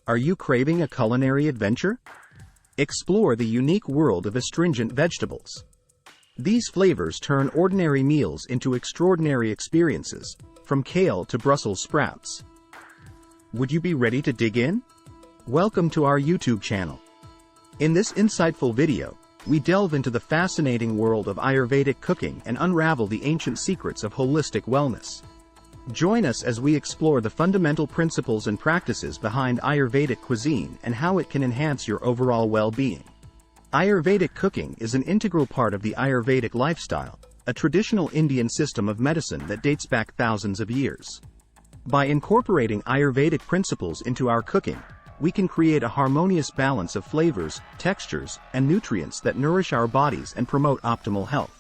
Are you craving a culinary adventure? Explore the unique world of astringent vegetables. These flavors turn ordinary meals into extraordinary experiences, from kale to Brussels sprouts. Would you be ready to dig in? Welcome to our YouTube channel. In this insightful video, we delve into the fascinating world of Ayurvedic cooking and unravel the ancient secrets of holistic wellness. Join us as we explore the fundamental principles and practices behind Ayurvedic cuisine and how it can enhance your overall well-being. Ayurvedic cooking is an integral part of the Ayurvedic lifestyle, a traditional Indian system of medicine that dates back thousands of years. By incorporating Ayurvedic principles into our cooking, we can create a harmonious balance of flavors, textures, and nutrients that nourish our bodies and promote optimal health.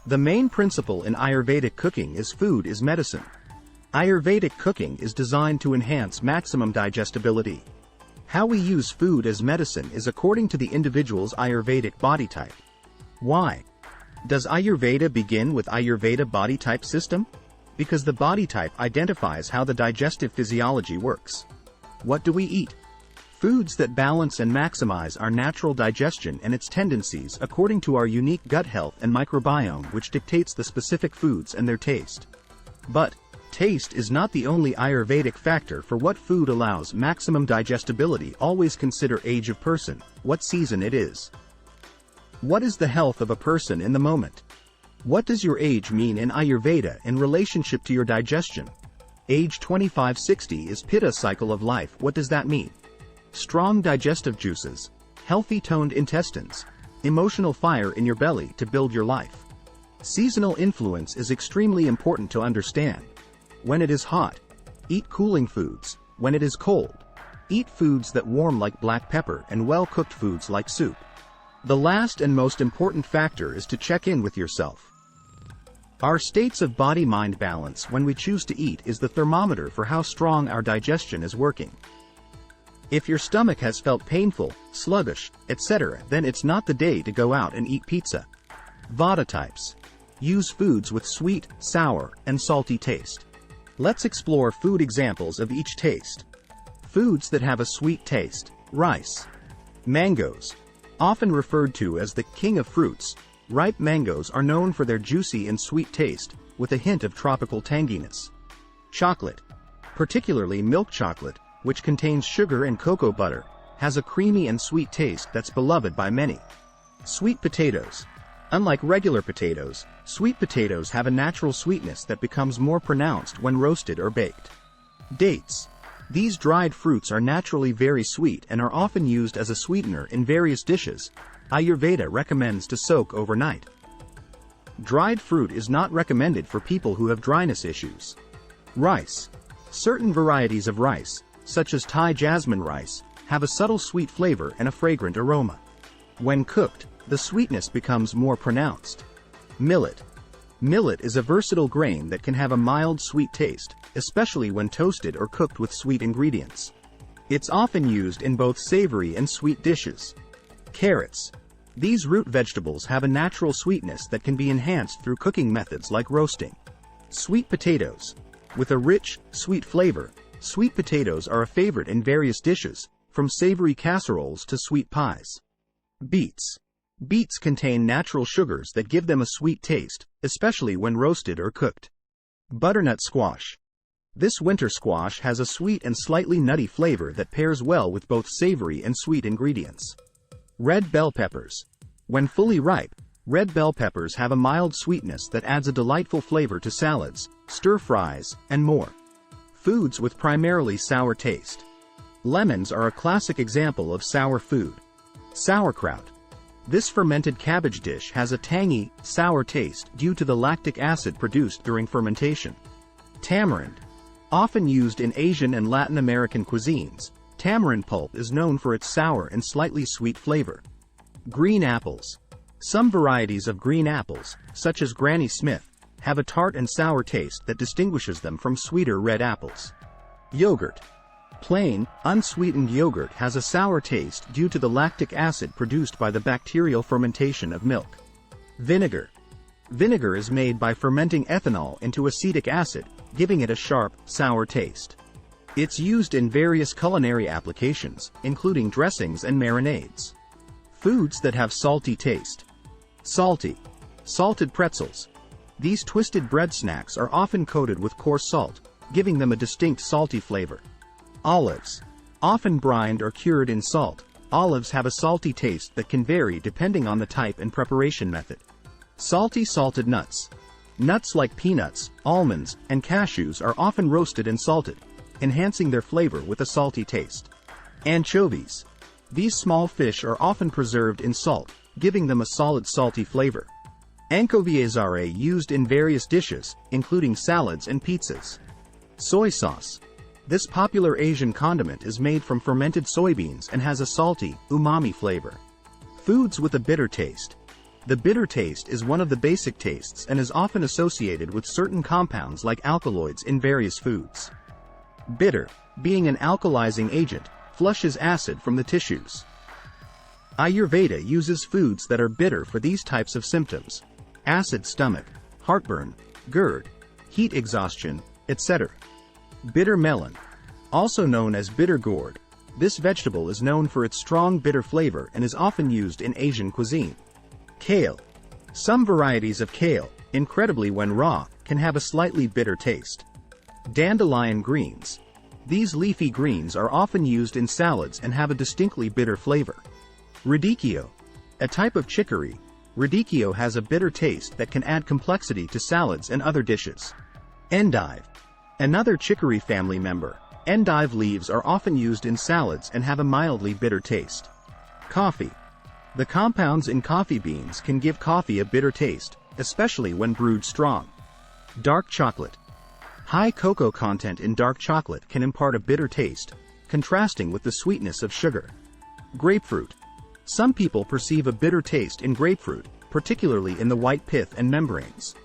The main principle in Ayurvedic cooking is food is medicine. Ayurvedic cooking is designed to enhance maximum digestibility. How we use food as medicine is according to the individual's Ayurvedic body type. Why? Does Ayurveda begin with Ayurveda Body Type System? Because the body type identifies how the digestive physiology works. What do we eat? Foods that balance and maximize our natural digestion and its tendencies according to our unique gut health and microbiome, which dictates the specific foods and their taste. But taste is not the only Ayurvedic factor for what food allows maximum digestibility. Always consider age of person, what season it is. What is the health of a person in the moment? What does your age mean in Ayurveda in relationship to your digestion? Age 25-60 is Pitta cycle of life. What does that mean? Strong digestive juices, healthy toned intestines, emotional fire in your belly to build your life. Seasonal influence is extremely important to understand. When it is hot, eat cooling foods. When it is cold, eat foods that warm like black pepper and well-cooked foods like soup. The last and most important factor is to check in with yourself. Our states of body-mind balance when we choose to eat is the thermometer for how strong our digestion is working. If your stomach has felt painful, sluggish, etc., then it's not the day to go out and eat pizza. Vata types. Use foods with sweet, sour, and salty taste. Let's explore food examples of each taste. Foods that have a sweet taste. Rice. Mangoes. Often referred to as the king of fruits, ripe mangoes are known for their juicy and sweet taste, with a hint of tropical tanginess. Chocolate. Particularly milk chocolate, which contains sugar and cocoa butter, has a creamy and sweet taste that's beloved by many. Sweet potatoes. Unlike regular potatoes, sweet potatoes have a natural sweetness that becomes more pronounced when roasted or baked. Dates. These dried fruits are naturally very sweet and are often used as a sweetener in various dishes. Ayurveda recommends to soak overnight. Dried fruit is not recommended for people who have dryness issues. Rice. Certain varieties of rice, such as Thai jasmine rice, have a subtle sweet flavor and a fragrant aroma. When cooked, the sweetness becomes more pronounced. Millet. Millet is a versatile grain that can have a mild sweet taste, especially when toasted or cooked with sweet ingredients. It's often used in both savory and sweet dishes. Carrots. These root vegetables have a natural sweetness that can be enhanced through cooking methods like roasting. Sweet potatoes. With a rich, sweet flavor, sweet potatoes are a favorite in various dishes, from savory casseroles to sweet pies. Beets. Beets contain natural sugars that give them a sweet taste, especially when roasted or cooked. Butternut squash. This winter squash has a sweet and slightly nutty flavor that pairs well with both savory and sweet ingredients. Red bell peppers. When fully ripe, red bell peppers have a mild sweetness that adds a delightful flavor to salads, stir-fries, and more. Foods with primarily sour taste. Lemons are a classic example of sour food. Sauerkraut. This fermented cabbage dish has a tangy, sour taste due to the lactic acid produced during fermentation. Tamarind. Often used in Asian and Latin American cuisines, tamarind pulp is known for its sour and slightly sweet flavor. Green apples. Some varieties of green apples, such as Granny Smith, have a tart and sour taste that distinguishes them from sweeter red apples. Yogurt. Plain, unsweetened yogurt has a sour taste due to the lactic acid produced by the bacterial fermentation of milk. Vinegar. Vinegar is made by fermenting ethanol into acetic acid, giving it a sharp, sour taste. It's used in various culinary applications, including dressings and marinades. Foods that have salty taste. Salty. Salted pretzels. These twisted bread snacks are often coated with coarse salt, giving them a distinct salty flavor. Olives. Often brined or cured in salt, olives have a salty taste that can vary depending on the type and preparation method. Salty salted nuts. Nuts like peanuts, almonds, and cashews are often roasted and salted, enhancing their flavor with a salty taste. Anchovies. These small fish are often preserved in salt, giving them a solid salty flavor. Anchovies are used in various dishes, including salads and pizzas. Soy sauce. This popular Asian condiment is made from fermented soybeans and has a salty, umami flavor. Foods with a bitter taste. The bitter taste is one of the basic tastes and is often associated with certain compounds like alkaloids in various foods. Bitter, being an alkalizing agent, flushes acid from the tissues. Ayurveda uses foods that are bitter for these types of symptoms: acid stomach, heartburn, GERD, heat exhaustion, etc. Bitter melon. Also known as bitter gourd, this vegetable is known for its strong bitter flavor and is often used in Asian cuisine. Kale. Some varieties of kale, incredibly when raw, can have a slightly bitter taste. Dandelion greens. These leafy greens are often used in salads and have a distinctly bitter flavor. Radicchio. A type of chicory, radicchio has a bitter taste that can add complexity to salads and other dishes. Endive. Another chicory family member, endive leaves are often used in salads and have a mildly bitter taste. Coffee. The compounds in coffee beans can give coffee a bitter taste, especially when brewed strong. Dark chocolate. High cocoa content in dark chocolate can impart a bitter taste, contrasting with the sweetness of sugar. Grapefruit. Some people perceive a bitter taste in grapefruit, particularly in the white pith and membranes.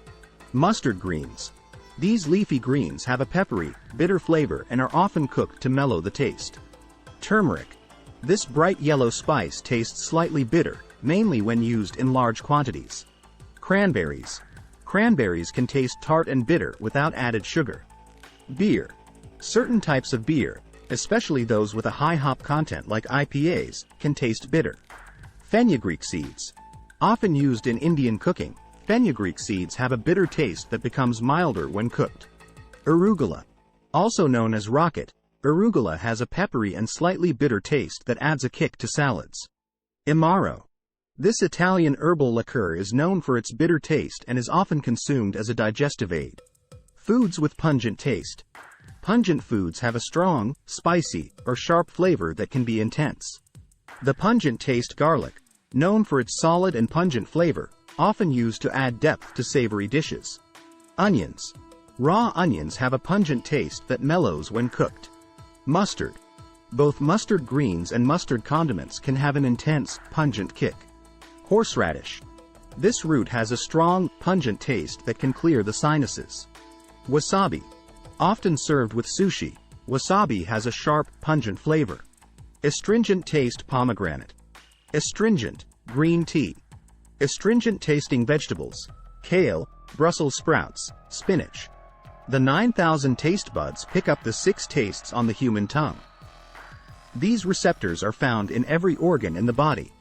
Mustard greens. These leafy greens have a peppery, bitter flavor and are often cooked to mellow the taste. Turmeric. This bright yellow spice tastes slightly bitter, mainly when used in large quantities. Cranberries. Cranberries can taste tart and bitter without added sugar. Beer. Certain types of beer, especially those with a high hop content like IPAs, can taste bitter. Fenugreek seeds. Often used in Indian cooking, fenugreek seeds have a bitter taste that becomes milder when cooked. Arugula. Also known as rocket, arugula has a peppery and slightly bitter taste that adds a kick to salads. Amaro. This Italian herbal liqueur is known for its bitter taste and is often consumed as a digestive aid. Foods with pungent taste. Pungent foods have a strong, spicy, or sharp flavor that can be intense. The pungent taste garlic, known for its solid and pungent flavor, often used to add depth to savory dishes. Onions. Raw onions have a pungent taste that mellows when cooked. Mustard. Both mustard greens and mustard condiments can have an intense, pungent kick. Horseradish. This root has a strong, pungent taste that can clear the sinuses. Wasabi. Often served with sushi, wasabi has a sharp, pungent flavor. Astringent taste pomegranate. Astringent, green tea. Astringent tasting vegetables, kale, Brussels sprouts, spinach. The 9,000 taste buds pick up the 6 tastes on the human tongue. These receptors are found in every organ in the body,